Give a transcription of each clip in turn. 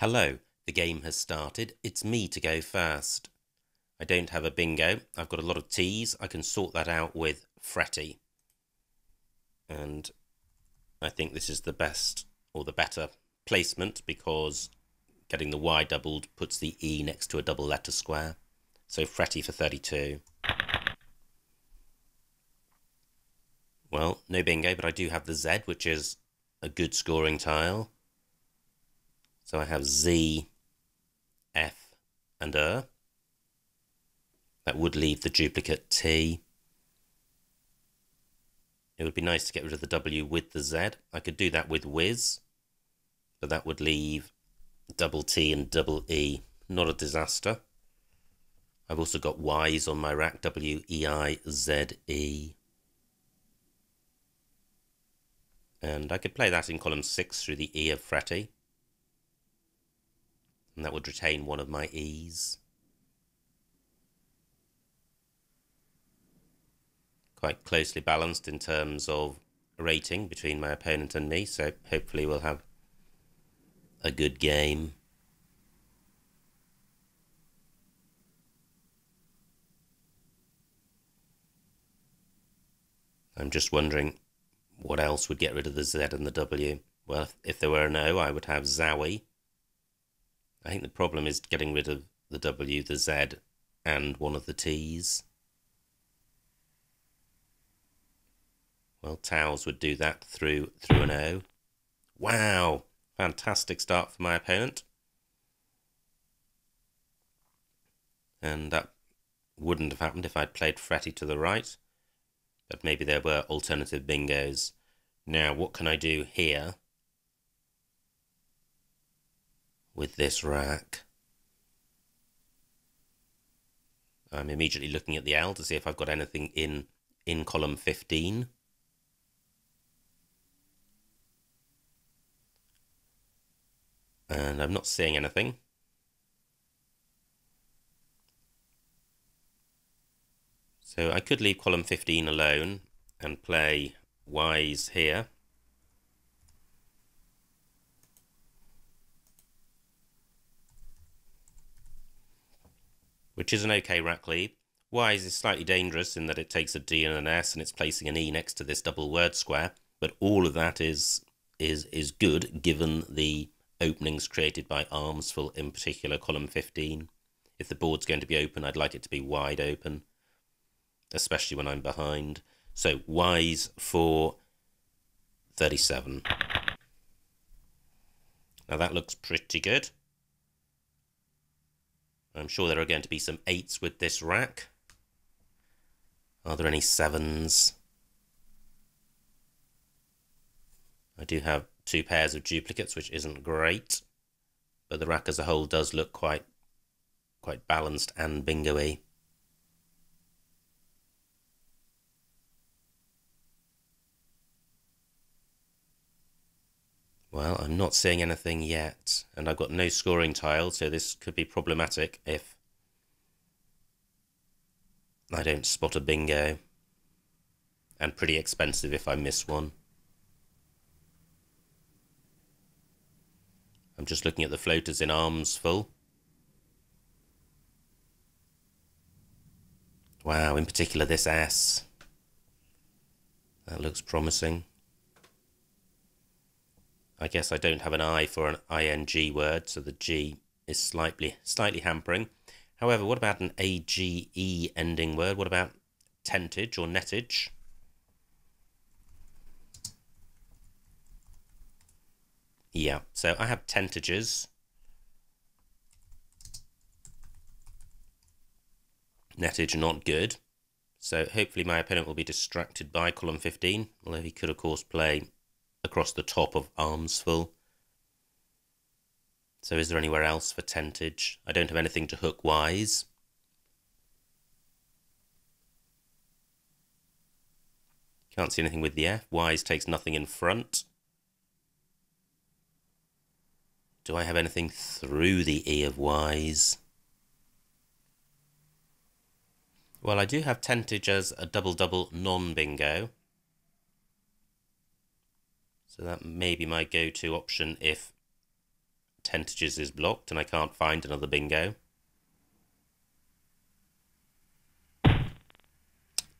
Hello, the game has started. It's me to go first. I don't have a bingo. I've got a lot of T's. I can sort that out with Fretty. And I think this is the best or the better placement because getting the Y doubled puts the E next to a double letter square. So Fretty for 32. Well, no bingo, but I do have the Z, which is a good scoring tile. So I have Z, F, and That would leave the duplicate T. It would be nice to get rid of the W with the Z. I could do that with Wiz, but that would leave double T and double E. Not a disaster. I've also got Y's on my rack, W-E-I-Z-E. And I could play that in column 6 through the E of Fretty. And that would retain one of my E's. Quite closely balanced in terms of rating between my opponent and me, so hopefully we'll have a good game. I'm just wondering what else would get rid of the Z and the W. Well, if there were an O, I would have Zowie. I think the problem is getting rid of the W, the Z, and one of the T's. Well, Towels would do that through an O. Wow! Fantastic start for my opponent. And that wouldn't have happened if I'd played Fretty to the right. But maybe there were alternative bingos. Now, what can I do here with this rack? I'm immediately looking at the L to see if I've got anything in column 15. And I'm not seeing anything. So I could leave column 15 alone and play Y's here. Which is an okay rack lead. Y's is slightly dangerous in that it takes a D and an S and it's placing an E next to this double word square, but all of that is good given the openings created by Armsful, in particular column 15. If the board's going to be open, I'd like it to be wide open, especially when I'm behind. So Y's for 37. Now that looks pretty good. I'm sure there are going to be some 8s with this rack. Are there any 7s? I do have 2 pairs of duplicates, which isn't great, but the rack as a whole does look quite balanced and bingo-y. Well, I'm not seeing anything yet, and I've got no scoring tile, so this could be problematic if I don't spot a bingo, and pretty expensive if I miss one. I'm just looking at the floaters in Armsful. Wow, in particular this S. That looks promising. I guess I don't have an I for an ing word, so the G is slightly hampering. However, what about an age ending word? What about tentage or nettage? Yeah, so I have tentages. Nettage not good. So hopefully my opponent will be distracted by column 15, although he could of course play across the top of Armsful. So is there anywhere else for tentage? I don't have anything to hook Y's. Can't see anything with the F. Y's takes nothing in front. Do I have anything through the E of Y's? Well, I do have tentage as a double-double non-bingo. So that may be my go-to option if Tentages is blocked and I can't find another bingo.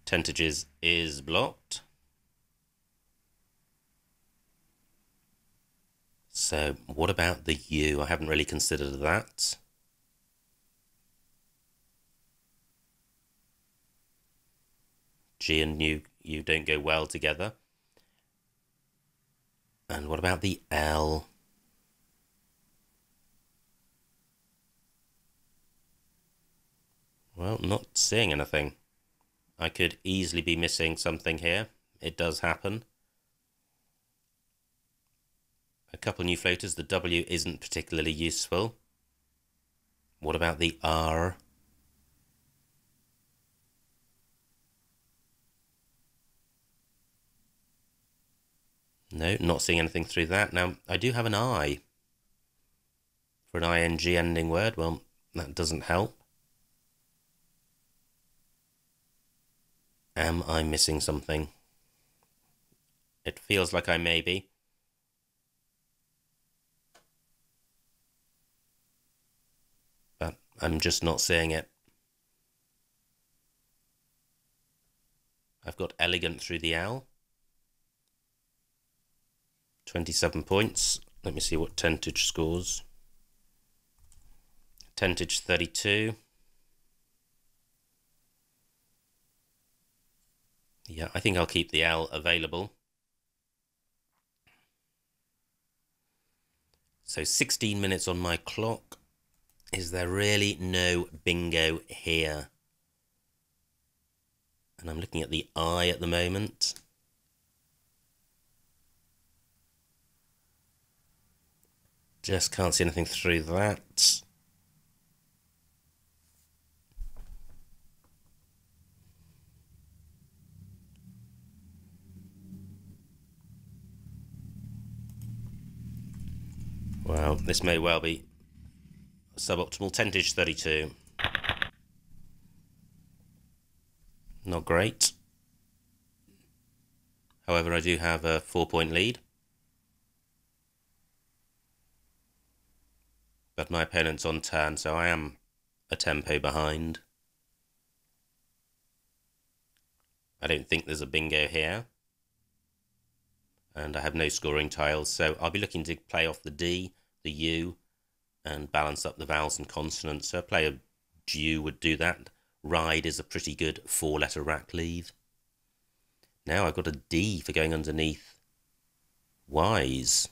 Tentages is blocked. So what about the U? I haven't really considered that. G and U don't go well together. And what about the L? Well, not seeing anything. I could easily be missing something here. It does happen. A couple new floaters. The W isn't particularly useful. What about the R? No, not seeing anything through that. Now, I do have an I for an ing ending word. Well, that doesn't help. Am I missing something? It feels like I may be. But I'm just not seeing it. I've got elegant through the L. 27 points. Let me see what Tentage scores. Tentage 32. Yeah, I think I'll keep the L available. So 16 minutes on my clock. Is there really no bingo here? And I'm looking at the I at the moment. Just can't see anything through that. Well, this may well be suboptimal. Tentage 32. Not great. However, I do have a 4-point lead. But my opponent's on turn, so I am a tempo behind. I don't think there's a bingo here. And I have no scoring tiles, so I'll be looking to play off the D, the U, and balance up the vowels and consonants. So a player Jew would do that. Ride is a pretty good 4-letter rack leave. Now I've got a D for going underneath Wise.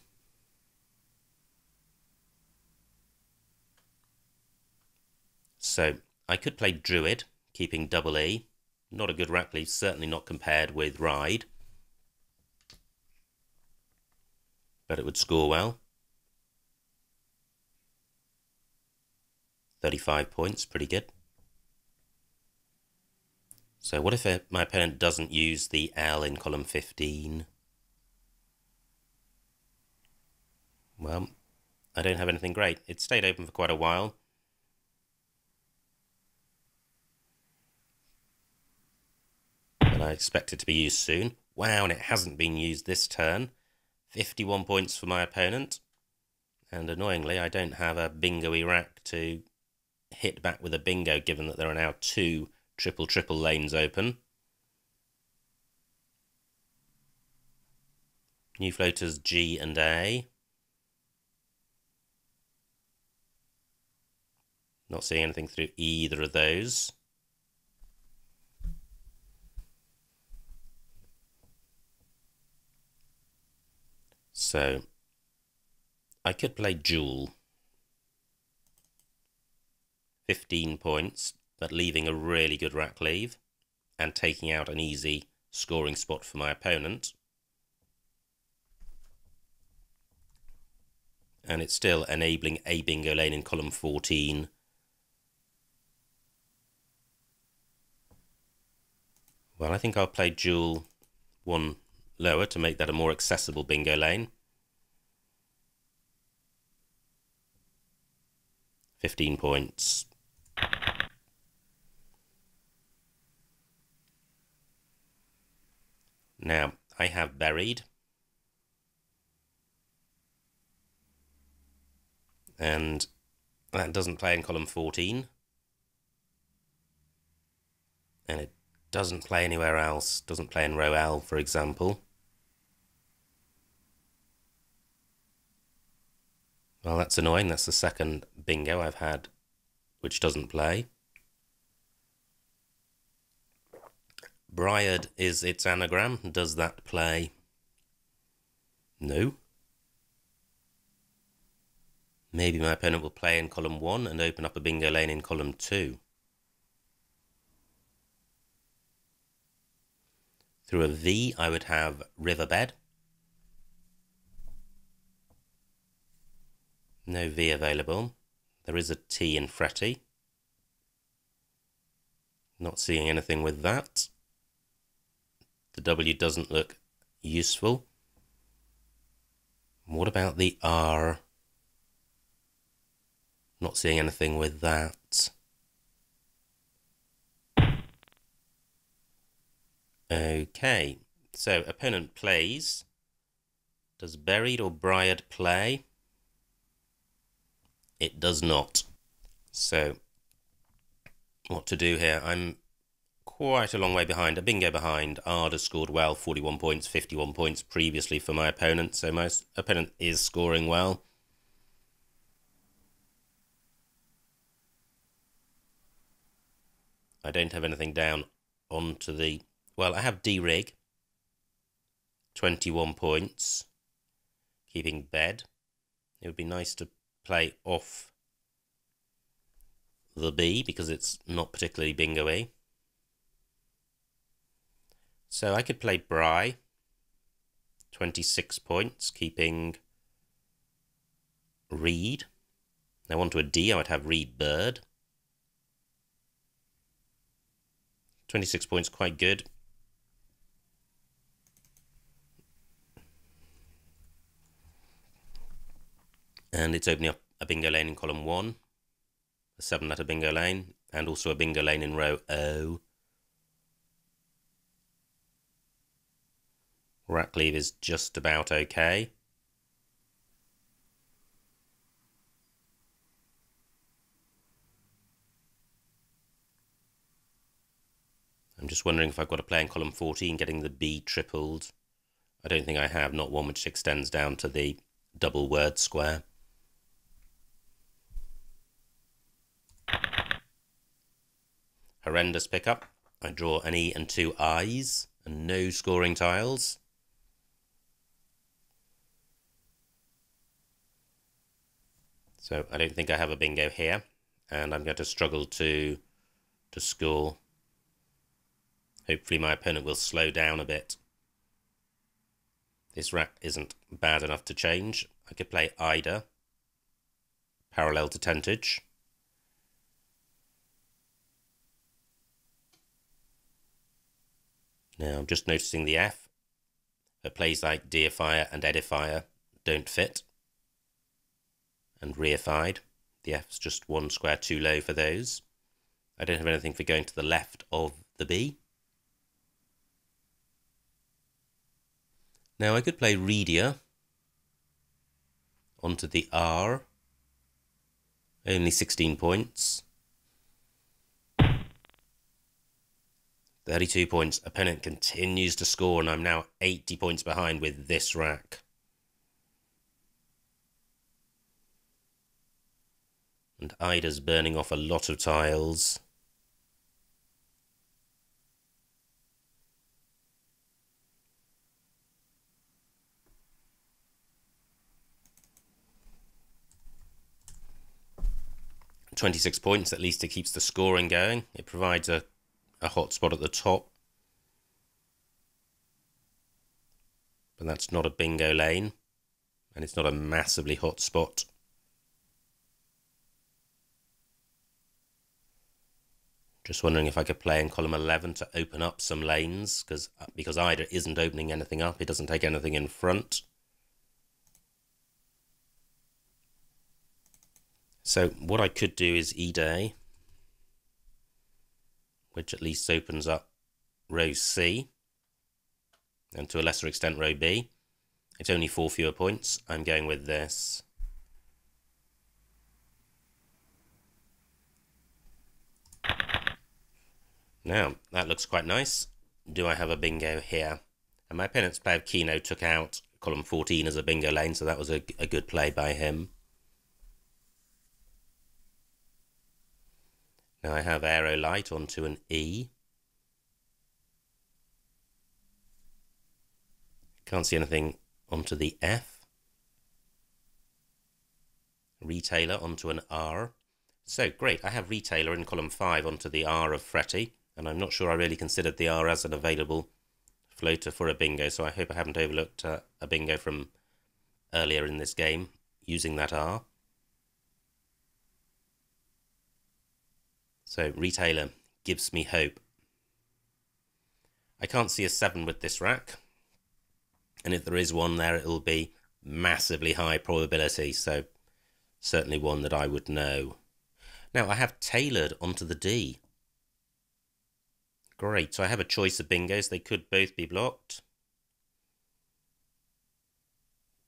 So I could play Druid, keeping double E. Not a good rack leave, certainly not compared with Ride. But it would score well. 35 points, pretty good. So what if my opponent doesn't use the L in column 15? Well, I don't have anything great. It stayed open for quite a while. But I expect it to be used soon. Wow, and it hasn't been used this turn. 51 points for my opponent. And annoyingly, I don't have a bingo-y rack to hit back with a bingo, given that there are now 2 triple lanes open. New floaters G and A. Not seeing anything through either of those. So I could play Jewel. 15 points, but leaving a really good rack leave and taking out an easy scoring spot for my opponent. And it's still enabling a bingo lane in column 14. Well, I think I'll play Jewel 1 lower to make that a more accessible bingo lane. 15 points. Now, I have buried. and that doesn't play in column 14, and it doesn't play anywhere else, doesn't play in row L, for example. Well, that's annoying. That's the second bingo I've had which doesn't play. Briard is its anagram. Does that play? No. Maybe my opponent will play in column 1 and open up a bingo lane in column 2. Through a V, I would have riverbed. No V available. There is a T in fretty. Not seeing anything with that. The W doesn't look useful. What about the R? Not seeing anything with that. Okay, so opponent plays. Does Buried or Briard play? It does not. So, what to do here? I'm quite a long way behind, a bingo behind. Ard has scored well, 41 points, 51 points previously for my opponent, so my opponent is scoring well. I don't have anything down onto the... Well, I have D-Rig, 21 points, keeping bed. It would be nice to play off the B because it's not particularly bingo-y. So I could play Bry, 26 points, keeping Reed. Now onto a D, I would have Reed Bird. 26 points, quite good. And it's opening up a bingo lane in column 1, a 7-letter bingo lane, and also a bingo lane in row O. Rack leave is just about okay. I'm just wondering if I've got a play in column 14 getting the B tripled. I don't think I have, not one which extends down to the double word square. Horrendous pickup. I draw an E and 2 I's and no scoring tiles. So I don't think I have a bingo here, and I'm going to struggle to score. Hopefully my opponent will slow down a bit. This rack isn't bad enough to change. I could play Ida, parallel to tentage. Now I'm just noticing the F. It plays like Deifier and Edifier don't fit. And reified. The F's just one square too low for those. I don't have anything for going to the left of the B. Now I could play Reedier onto the R. Only 16 points. 32 points. Opponent continues to score, and I'm now 80 points behind with this rack. And Ida's burning off a lot of tiles. £26 points, at least it keeps the scoring going. It provides a hot spot at the top. But that's not a bingo lane. And it's not a massively hot spot. Just wondering if I could play in column 11 to open up some lanes, because Ida isn't opening anything up. It doesn't take anything in front. So what I could do is E-Day, which at least opens up row C, and to a lesser extent row B. It's only 4 fewer points. I'm going with this. Now, that looks quite nice. Do I have a bingo here? And my opponent's player of Keno took out column 14 as a bingo lane, so that was a good play by him. Now I have aero light onto an E. Can't see anything onto the F. Retailer onto an R. So great, I have retailer in column 5 onto the R of Fretty, and I'm not sure I really considered the R as an available floater for a bingo, so I hope I haven't overlooked a bingo from earlier in this game using that R. So retailer gives me hope. I can't see a 7 with this rack, and if there is one there, it'll be massively high probability, so certainly one that I would know. Now I have tailored onto the D. Great, so I have a choice of bingos. They could both be blocked.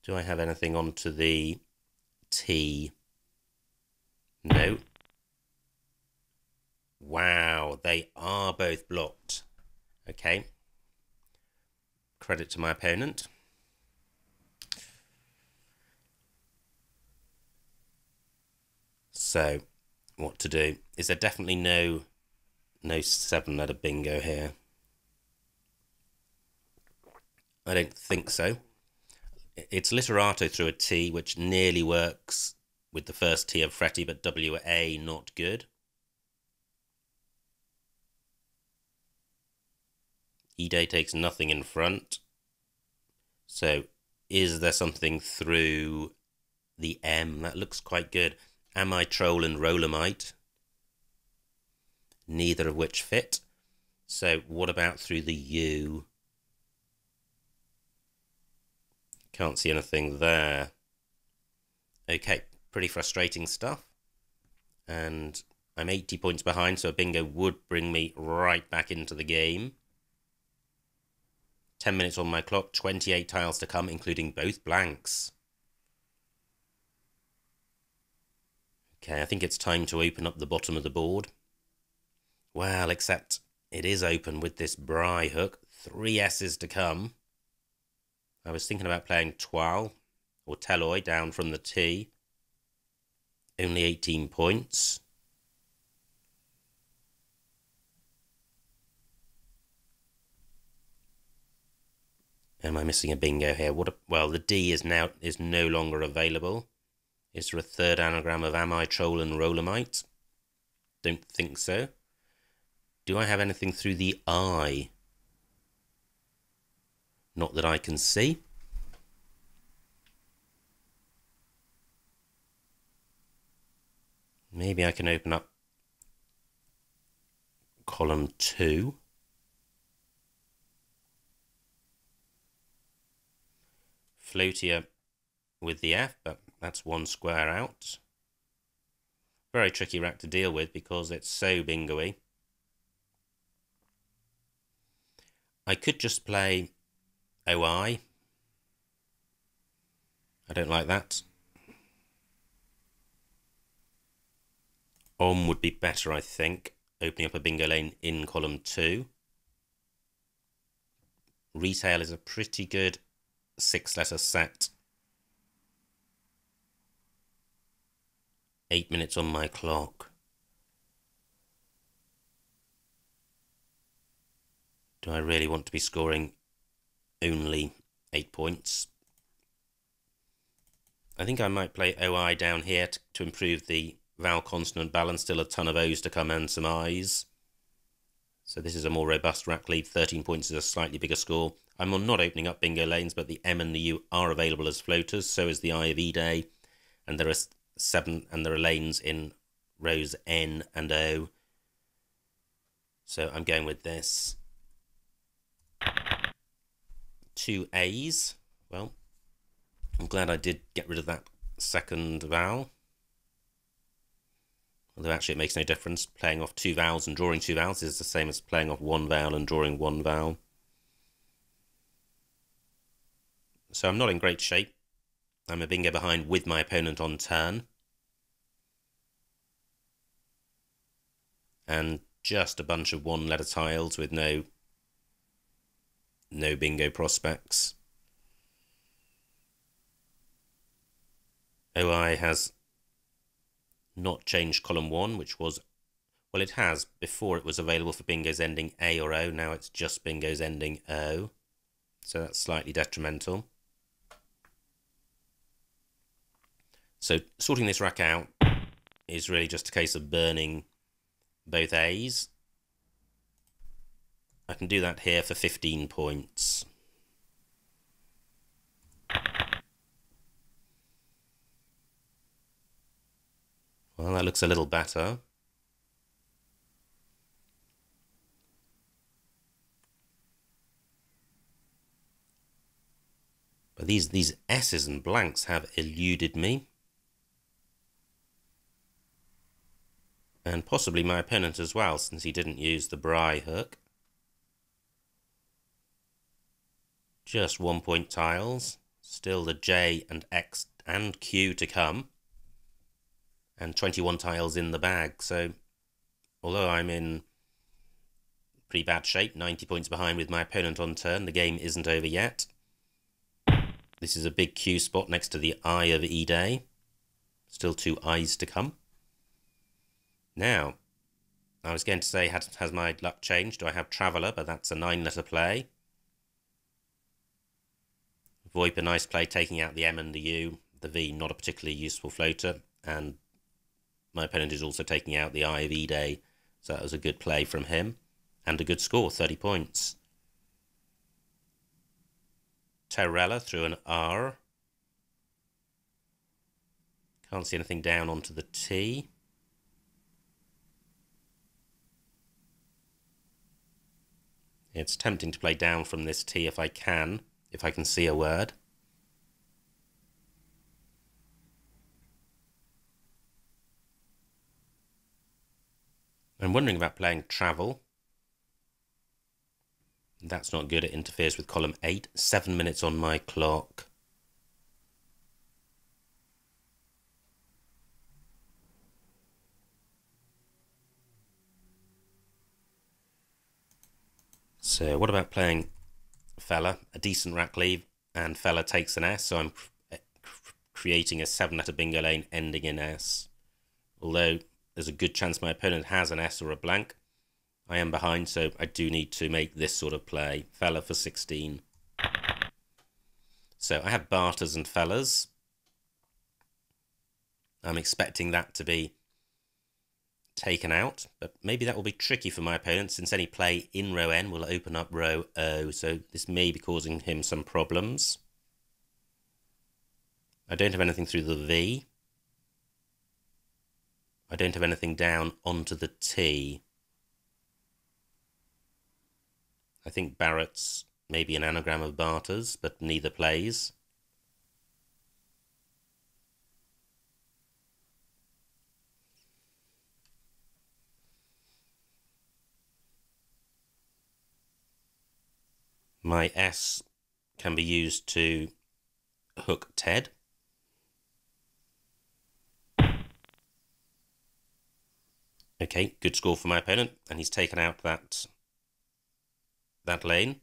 Do I have anything onto the T? No. Wow, they are both blocked. Okay. Credit to my opponent. So, what to do? Is there definitely no 7 at a bingo here? I don't think so. It's literato through a T, which nearly works with the first T of Fretty, but WA not good. E-Day takes nothing in front. So is there something through the M? That looks quite good. Am I Troll and Rollermite? Neither of which fit. So what about through the U? Can't see anything there. Okay, pretty frustrating stuff. And I'm 80 points behind, so a bingo would bring me right back into the game. 10 minutes on my clock, 28 tiles to come, including both blanks. Okay, I think it's time to open up the bottom of the board. Well, except it is open with this Bry hook. 3 S's to come. I was thinking about playing Twal or Telloy down from the T. Only 18 points. Am I missing a bingo here? Well, the D is no longer available. Is there a third anagram of Am I Troll and Rollermite? Don't think so. Do I have anything through the I? Not that I can see. Maybe I can open up column 2. Floatier with the F, but that's 1 square out. Very tricky rack to deal with because it's so bingo-y. I could just play OI. I don't like that. OM would be better, I think. Opening up a bingo lane in column 2. Retail is a pretty good 6-letter set. 8 minutes on my clock. Do I really want to be scoring only 8 points? I think I might play OI down here to improve the vowel consonant balance. Still a ton of O's to come and some I's. So this is a more robust rack lead. 13 points is a slightly bigger score. I'm not opening up bingo lanes, but the M and the U are available as floaters. So is the I of E-Day. And there are 7, and there are lanes in rows N and O. So I'm going with this. 2 A's. Well, I'm glad I did get rid of that second vowel. Although actually it makes no difference. Playing off 2 vowels and drawing 2 vowels is the same as playing off 1 vowel and drawing 1 vowel. So I'm not in great shape. I'm a bingo behind with my opponent on turn. And just a bunch of one-letter tiles with no bingo prospects. OI has not changed column 1, which was, well, it has. Before it was available for bingos ending A or O, now it's just bingos ending O. So that's slightly detrimental. So sorting this rack out is really just a case of burning both A's. I can do that here for 15 points. Well, that looks a little better. But these S's and blanks have eluded me. And possibly my opponent as well, since he didn't use the Bry hook. Just 1 point tiles. Still the J and X and Q to come. And 21 tiles in the bag. So, although I'm in pretty bad shape, 90 points behind with my opponent on turn, the game isn't over yet. This is a big Q spot next to the I of E-Day. Still 2 I's to come. Now, I was going to say, has my luck changed? Do I have Traveller? But that's a 9-letter play. VoIP, a nice play, taking out the M and the U. The V, not a particularly useful floater. And my opponent is also taking out the I of E-Day. So that was a good play from him. And a good score, 30 points. Terrella through an R. Can't see anything down onto the T. It's tempting to play down from this T if I can see a word. I'm wondering about playing travel. That's not good, it interferes with column 8. 7 minutes on my clock. So what about playing Fella? A decent rack leave, and Fella takes an S, so I'm creating a 7-letter bingo lane ending in S. Although there's a good chance my opponent has an S or a blank. I am behind, so I do need to make this sort of play. Fella for 16. So I have barters and fellas. I'm expecting that to be taken out, but maybe that will be tricky for my opponent, since any play in row N will open up row O, so this may be causing him some problems. I don't have anything through the V. I don't have anything down onto the T. I think Barrett's maybe an anagram of barters, but neither plays. My S can be used to hook Ted. Okay, good score for my opponent, and he's taken out that lane,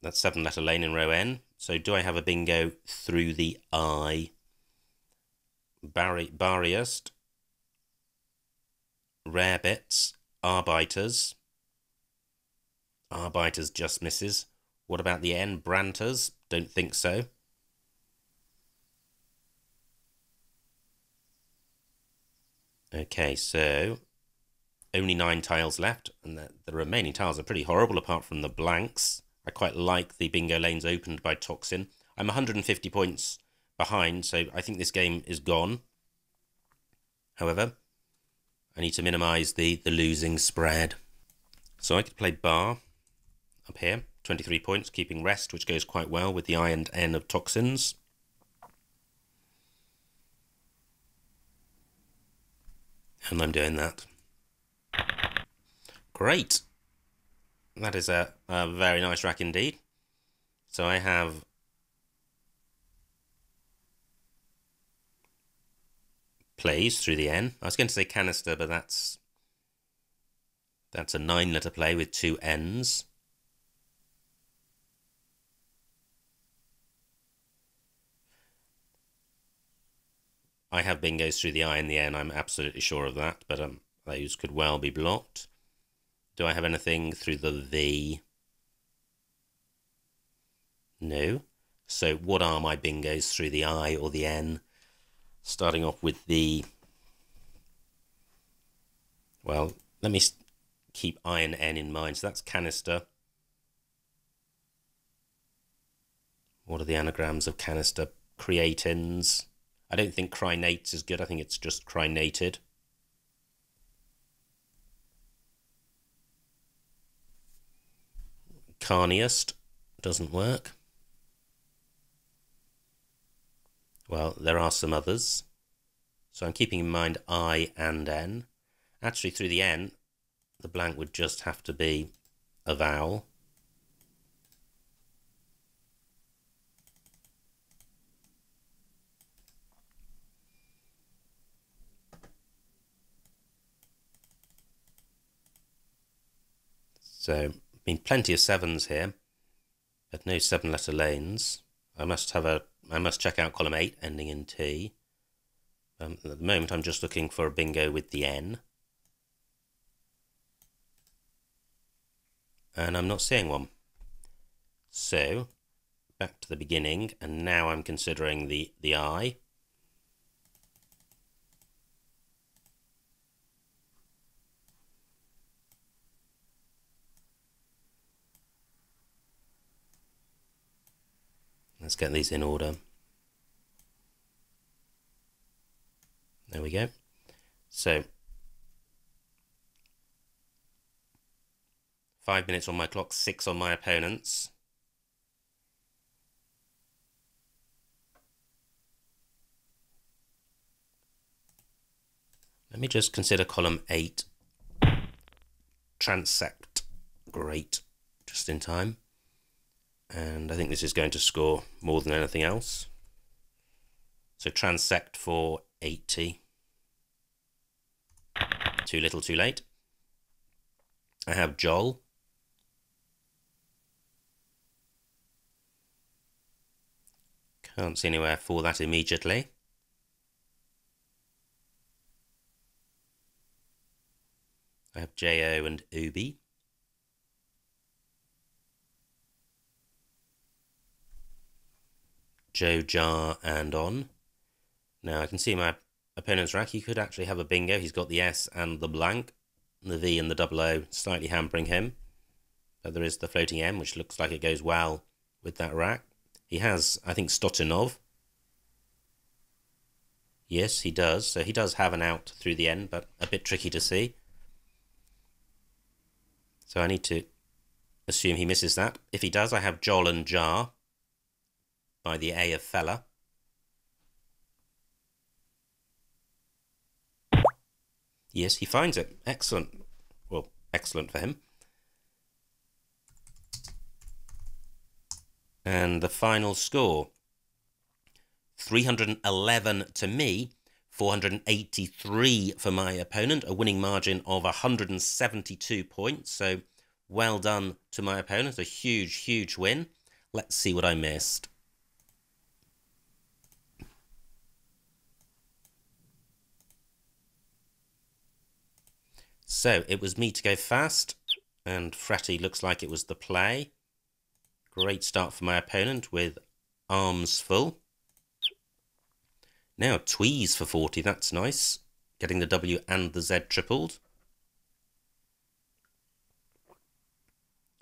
that 7-letter lane in row N. So do I have a bingo through the I? Barriest, Rare Bits, Arbiters. Arbiters just misses. What about the N? Branters? Don't think so. Okay, so only 9 tiles left, and the remaining tiles are pretty horrible apart from the blanks. I quite like the bingo lanes opened by Toxin. I'm 150 points behind, so I think this game is gone. However, I need to minimise the losing spread. So I could play bar up here, 23 points, keeping rest, which goes quite well with the I and N of Toxins. And I'm doing that. Great. That is a very nice rack indeed. So I have plays through the N. I was going to say canister, but that's That's a 9-letter play with 2 N's. I have bingos through the I and the N, I'm absolutely sure of that, but those could well be blocked. Do I have anything through the V? No. So what are my bingos through the I or the N? Starting off with the... Well, let me keep I and N in mind. So that's canister. What are the anagrams of canister? Creatins. I don't think crinates is good. I think it's just crinated. Carniest doesn't work. Well, there are some others. So I'm keeping in mind I and N. Actually, through the N, the blank would just have to be a vowel. So, plenty of 7s here, but no 7-letter lanes. I must check out column 8 ending in T. At the moment, I'm just looking for a bingo with the N. And I'm not seeing one. So, back to the beginning, and now I'm considering the I. Let's get these in order. There we go. So, 5 minutes on my clock, 6 on my opponent's. Let me just consider column 8. Transect. Great. Just in time. And I think this is going to score more than anything else. So transect for 80. Too little, too late. I have Joel. Can't see anywhere for that immediately. I have Jo and Ubi. Jo, Jar, and On. Now I can see my opponent's rack. He could actually have a bingo. He's got the S and the blank. The V and the double O slightly hampering him. But there is the floating M, which looks like it goes well with that rack. He has, I think, Stotinov. Yes, he does. So he does have an out through the N, but a bit tricky to see. So I need to assume he misses that. If he does, I have Joel and Jar by the A of fella. Yes, he finds it. Excellent. Well, excellent for him. And the final score, 311 to me, 483 for my opponent, a winning margin of 172 points. So well done to my opponent, a huge, huge win. Let's see what I missed. So it was me to go fast, and Fretty looks like it was the play. Great start for my opponent with arms full. Now Tweez for 40, that's nice. Getting the W and the Z tripled.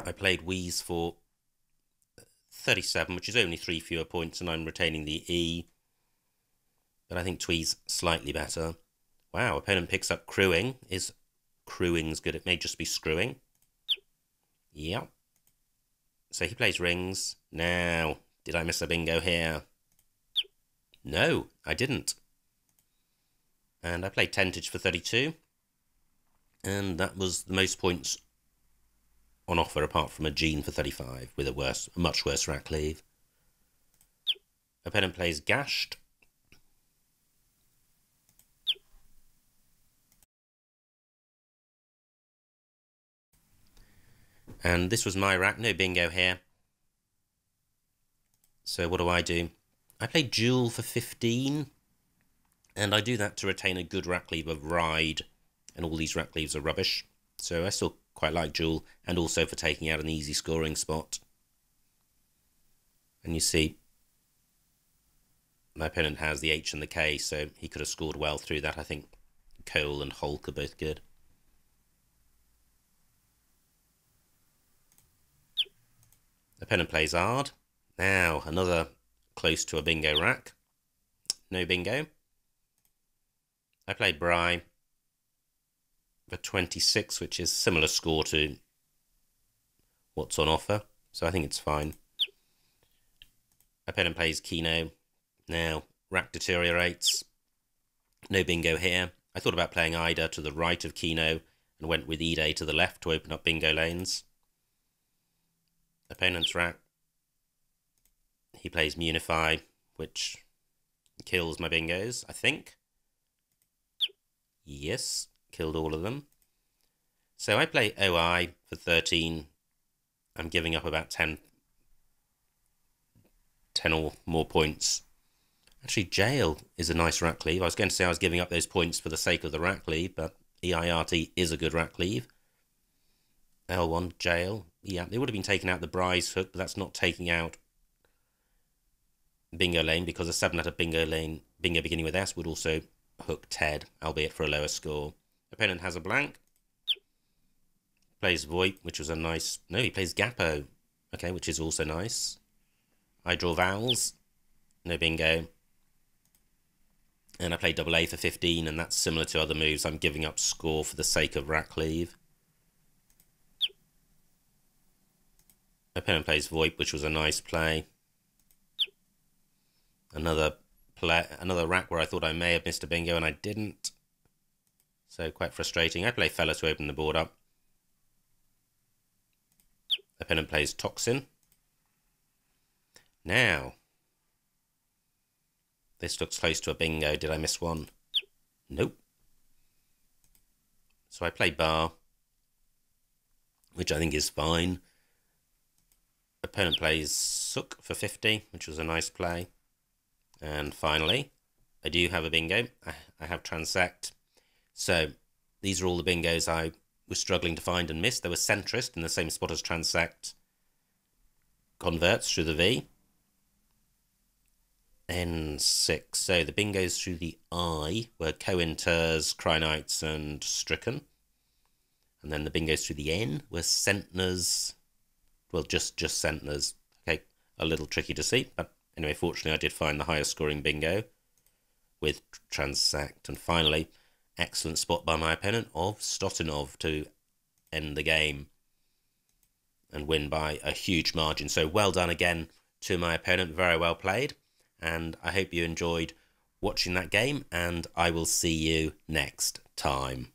I played Wheeze for 37, which is only 3 fewer points, and I'm retaining the E. But I think Tweez slightly better. Wow, opponent picks up Crewing. Is Crewing's good? It may just be Screwing. Yep. So he plays Rings. Now, did I miss a bingo here? No, I didn't. And I played Tentage for 32. And that was the most points on offer, apart from a Gene for 35, with a much worse rack leave. Opponent plays Gashed. And this was my rack, no bingo here. So what do? I play Duel for 15, and I do that to retain a good rack leave of Ride, and all these rack leaves are rubbish. So I still quite like Duel, and also for taking out an easy scoring spot. And you see, my opponent has the H and the K, so he could have scored well through that. I think Cole and Hulk are both good. Opponent plays hard. Now, another close to a bingo rack. No bingo. I play Bry for 26, which is similar score to what's on offer, so I think it's fine. Opponent plays Keno. Now, rack deteriorates. No bingo here. I thought about playing Ida to the right of Keno and went with Ide to the left to open up bingo lanes. Opponent's rack. He plays Munify, which kills my bingos, I think. Yes, killed all of them. So I play OI for 13. I'm giving up about 10 or more points. Actually, Jail is a nice rack leave. I was going to say I was giving up those points for the sake of the rack leave, but EIRT is a good rack leave. L1, Jail. Yeah, they would have been taking out the Bry's hook, but that's not taking out bingo lane, because a 7-letter bingo lane, bingo beginning with S, would also hook Ted, albeit for a lower score. Opponent has a blank. Plays VoIP, which was a nice... No, he plays Gapo. Okay, which is also nice. I draw vowels. No bingo. And I play double A for 15, and that's similar to other moves. I'm giving up score for the sake of rack leave. Opponent plays VoIP, which was a nice play. Another rack where I thought I may have missed a bingo and I didn't. So quite frustrating. I play Fella to open the board up. Opponent plays Toxin. Now, this looks close to a bingo. Did I miss one? Nope. So I play Bar, which I think is fine. Opponent plays Sook for 50, which was a nice play. And finally, I do have a bingo. I have Transect. So these are all the bingos I was struggling to find and miss. There was Centrist in the same spot as Transect. Converts through the V. N6. So the bingos through the I were Cointers, Cry Knights, and Stricken. And then the bingos through the N were Centners. Well, just Centners. Okay, a little tricky to see, but anyway, fortunately I did find the highest scoring bingo with Transect. And finally, excellent spot by my opponent of Stotinov to end the game and win by a huge margin. So well done again to my opponent, very well played. And I hope you enjoyed watching that game, and I will see you next time.